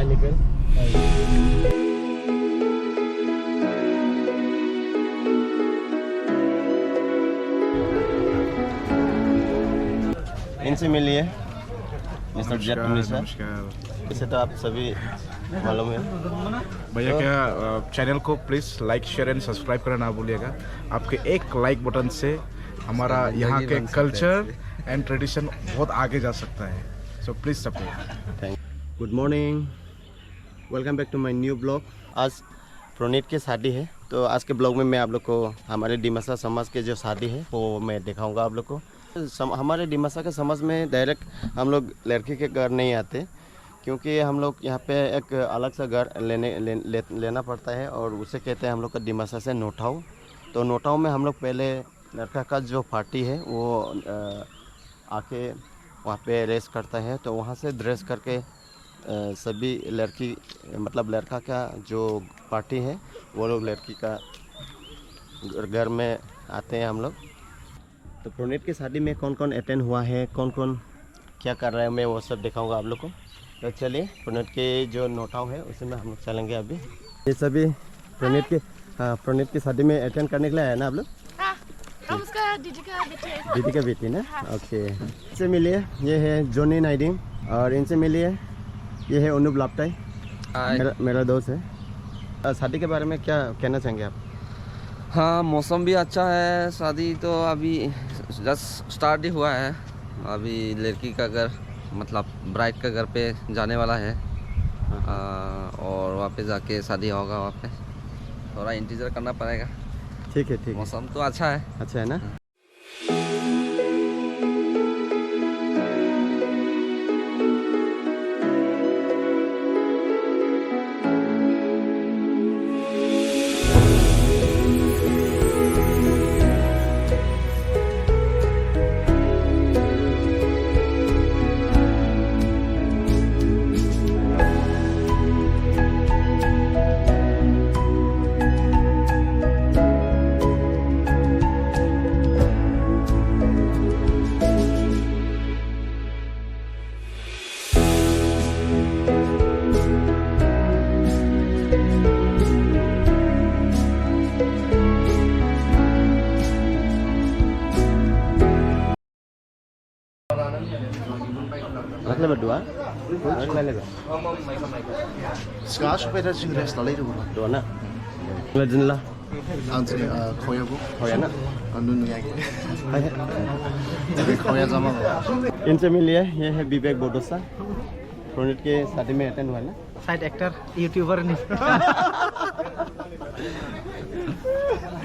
बाहर निकल। इनसे मिलिए मिस्टर जेट मिश्रा, इसे तो आप सभी मालूम है। भैया क्या चैनल को please like share and subscribe करना ना भूलिएगा। आपके एक लाइक बटन से हमारा यहाँ के कल्चर एंड ट्रेडिशन बहुत आगे जा सकता है, so please support. Thank good morning, welcome back to my new blog. आज प्रणीत की शादी है, तो आज के ब्लॉग में मैं आप लोग को हमारे डिमासा समाज के जो शादी है वो मैं दिखाऊंगा आप लोग को। हमारे डिमासा के समाज में डायरेक्ट हम लोग लड़की के घर नहीं आते, क्योंकि हम लोग यहाँ पे एक अलग सा घर लेना पड़ता है, और उसे कहते हैं हम लोग का डिमासा से नोटाऊ। तो नोटाऊ में हम लोग पहले लड़का का जो पार्टी है वो आके वहाँ पे रेस्ट करता है, तो वहाँ से ड्रेस करके सभी लड़की मतलब लड़का का जो पार्टी है वो लोग लड़की का घर में आते हैं हम लोग। तो प्रणीत की शादी में कौन कौन अटेंड हुआ है, कौन कौन क्या कर रहा है, मैं वो सब दिखाऊंगा आप लोग को। तो चलिए प्रणीत के जो नोटाव है उसी में हम लोग चलेंगे अभी। ये सभी प्रणीत की शादी में अटेंड करने के लिए आए ना आप लोग? नमस्कार, दीदी का बेटी ना, ओके। इनसे मिलिए, ये है जॉनी नाइडिंग, और इनसे मिलिए, ये है अनूप लापटाई, मेरा दोस्त है। शादी के बारे में क्या कहना चाहेंगे आप? हाँ, मौसम भी अच्छा है। शादी तो अभी जस्ट स्टार्ट ही हुआ है। अभी लड़की का घर मतलब ब्राइड का घर पे जाने वाला है, और वहाँ पे जाके शादी होगा। वहाँ पे थोड़ा इंतज़ार करना पड़ेगा। ठीक है। मौसम तो अच्छा है ना। berdua? Sekarang sepeda sing rest lali tu. Dua nak. Legend lah. Anjir khoya bu. Khoya nak. Anun yang. Jadi khoya zaman. इनसे मिलिए, ये है विवेक बोडोसा, प्रणीत के शादी में अटेंड हुआ ना। साइड एक्टर, यूट्यूबर नहीं।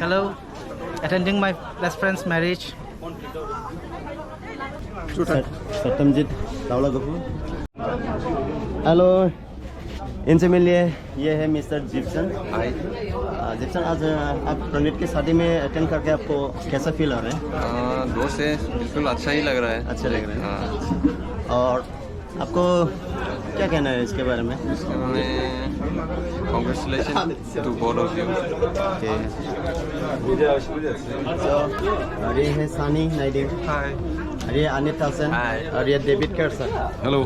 Hello, attending my best friends marriage. Satyamjeet Rawla Kapoor. Hello, इनसे मिलिए, ये है मिस्टर जिप्सन। जिप्सन, आज आप प्रणीत की शादी में अटेंड करके आपको कैसा फील हो रहा है? दोस्त से बिल्कुल अच्छा ही लग रहा है। अच्छा लग रहा है। और आपको क्या कहना है इसके बारे में? Congratulation to both of you. और ये है सानी नाइडिंग, और ये अनित हसन, और ये डेविड कर्सन। हेलो।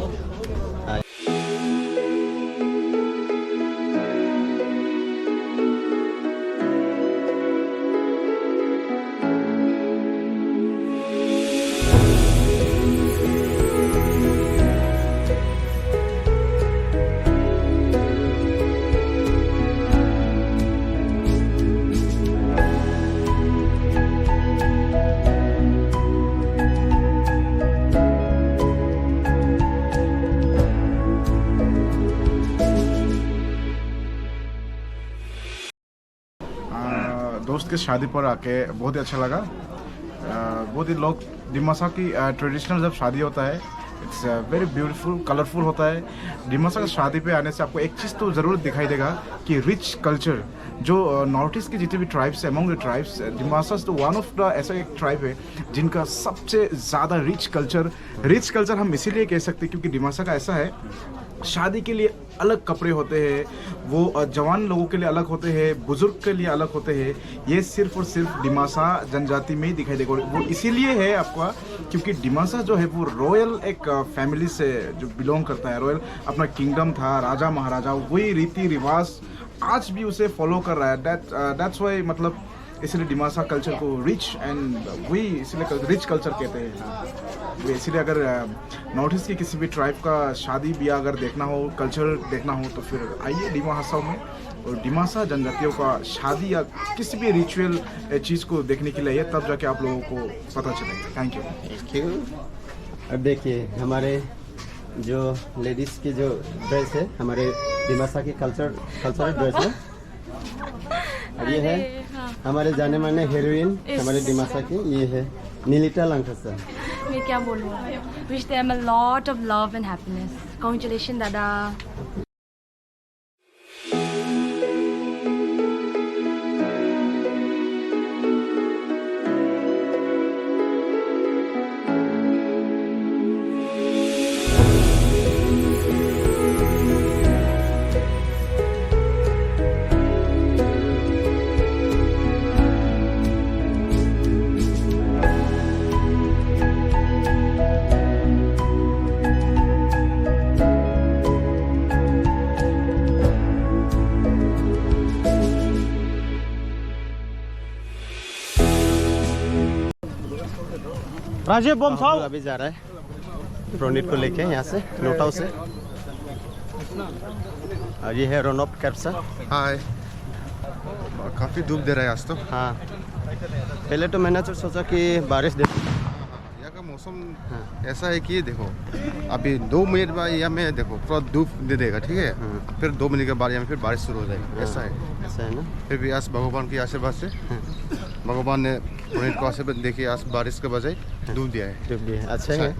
दोस्त के शादी पर आके बहुत ही अच्छा लगा। बहुत ही लोग डिमासा की ट्रेडिशनल जब शादी होता है, इट्स वेरी ब्यूटीफुल, कलरफुल होता है। डिमासा की शादी पे आने से आपको एक चीज़ तो ज़रूर दिखाई देगा कि रिच कल्चर जो नॉर्थ ईस्ट की जितने भी ट्राइब्स है, अमंग द ट्राइब्स डिमासा तो वन ऑफ द ऐसा एक ट्राइब है जिनका सबसे ज़्यादा रिच कल्चर हम इसीलिए कह सकते हैं क्योंकि डिमासा का ऐसा है शादी के लिए अलग कपड़े होते हैं, वो जवान लोगों के लिए अलग होते हैं, बुजुर्ग के लिए अलग होते हैं। ये सिर्फ और सिर्फ डिमासा जनजाति में ही दिखाई देगा। वो इसीलिए है आपका क्योंकि डिमासा जो है वो रॉयल एक फैमिली से जो बिलोंग करता है। रॉयल अपना किंगडम था, राजा महाराजा, वही रीति रिवाज आज भी उसे फॉलो कर रहा है। दैट्स वाई मतलब इसलिए डिमासा कल्चर को रिच एंड वही इसलिए रिच कल्चर कहते हैं। इसलिए अगर नॉर्थ ईस्ट की किसी भी ट्राइब का शादी ब्याह अगर देखना हो, कल्चर देखना हो, तो फिर आइए डिमा हसाओ में, और डिमासा जनजातियों का शादी या किसी भी रिचुअल चीज़ को देखने के लिए आइए, तब जाके आप लोगों को पता चलेगा। Thank you. Thank you. अब देखिए हमारे जो लेडीज़ की जो ड्रेस है, हमारे डिमासा की कल्चरल ड्रेस है। और ये है हमारे जाने माने हीरोइन हमारे डिमासा की, ये है नीलिता लंकासा। मैं क्या बोलूँ? Wish them a lot of love and happiness. Congratulations, दादा। राजीव बम हम लोग अभी जा रहा है प्रोनीत को लेके यहाँ से नोटाओ से। और ये है रोनोप कैप्सा। हाय, काफ़ी धूप दे रहा है आज तो। हाँ, पहले तो मैंने तो सोचा कि बारिश दे। यहाँ का मौसम ऐसा है कि देखो अभी 2 मिनट बाद यहाँ में देखो पूरा धूप दे देगा, ठीक है, फिर 2 मिनट के बाद यहाँ में फिर बारिश शुरू हो जाएगी। ऐसा है ना। फिर भी आज भगवान के आशीर्वाद से भगवान ने पुनीत को आशीर्वाद देखिए, आज बारिश के बजाय धूप दिया है। धूप दिया है, अच्छा है।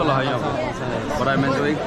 lah yang. But I'm enjoying.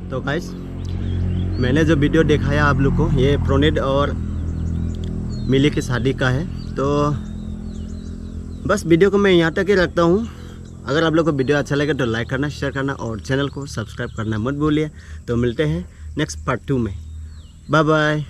तो गाइस मैंने जो वीडियो दिखाया आप लोग को ये प्रोनेट और मिली की शादी का है। तो बस वीडियो को मैं यहाँ तक ही रखता हूँ। अगर आप लोग को वीडियो अच्छा लगे तो लाइक करना, शेयर करना और चैनल को सब्सक्राइब करना मत भूलिए। तो मिलते हैं नेक्स्ट पार्ट 2 में। Bye bye.